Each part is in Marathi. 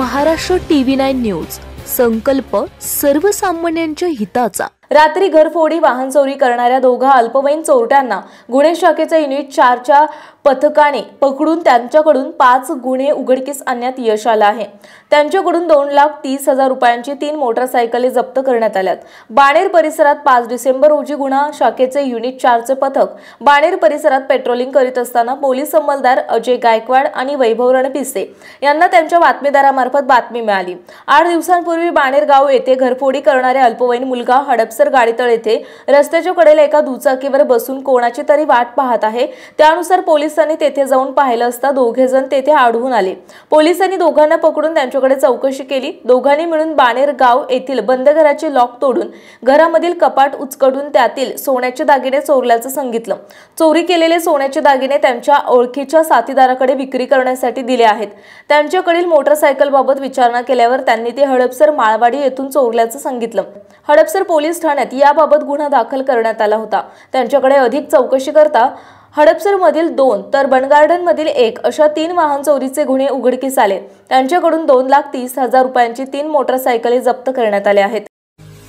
महाराष्ट्र TV9 न्यूज, संकल्प सर्वसामान्यांच्या हिताचा। रात्री घरफोडी वाहन चोरी करणाऱ्या दोघा अल्पवयीन चोरट्यांना गुन्हे शाखेच्या युनिट 4च्या पथकाने पकडून त्यांच्याकडून 5 गुन्हे उघडकीस आणण्यात यश आले आहे। त्यांच्याकडून 2,30,000 रुपयांची 3 मोटरसायकले जप्त करण्यात आल्यात। बाणेर परिसरात 5 डिसेंबर रोजी गुन्हा शाखेचे युनिट 4चे पथक बाणेर परिसरात पेट्रोलिंग करीत असताना पोलीस अंमलदार अजय गायकवाड आणि वैभव रणपिसे यांना त्यांच्या बातमीदारामार्फत बातमी मिळाली। 8 दिवसांपूर्वी बाणेर गाव येथे घरफोडी करणारे अल्पवयीन मुलगा हडपसर गाडीतळ येथे रस्त्याच्या कडेला एका दुचाकीवर बसून कोणाची तरी वाट पाहत आहे। त्यानुसार पोलिसांनी तेथे जाऊन पाहिलं असता दोघे जण तेथे आढळून आले। पोलिसांनी दोघांना पकडून त्यांच्याकडे चौकशी केली। दोघांनी मिळून बाणेर गाव येथील बंद घराचे लॉक तोडून घरामधील कपाट उचकडून त्यातील सोन्याचे दागिने चोरल्याचं सांगितलं। चोरी केलेले सोन्याचे दागिने त्यांच्या ओळखीच्या साथीदाराकडे विक्री करण्यासाठी दिले आहेत। त्यांच्याकडील मोटरसायकल बाबत विचारणा केल्यावर त्यांनी ते हडपसर माळवाडी येथून चोरल्याचं सांगितलं। हडपसर पोलीस ठाण्यात याबाबत गुन्हा दाखल करण्यात आला होता। त्यांच्याकडे अधिक चौकशी करता हडपसर मधील 2 तर बनगार्डन मधील 1 अशा 3 वाहन चोरीचे गुन्हे उघडकीस आले। त्यांच्याकडून 2,30,000 रुपयांची 3 मोटरसायकले जप्त करण्यात आल्या आहेत।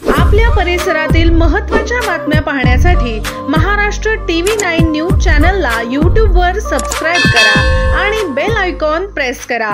आपल्या परिसरातील महत्त्वाच्या बातम्या पाहण्यासाठी महाराष्ट्र TV9 न्यूज चॅनलला YouTube वर सबस्क्राइब करा आणि बेल आयकॉन प्रेस करा।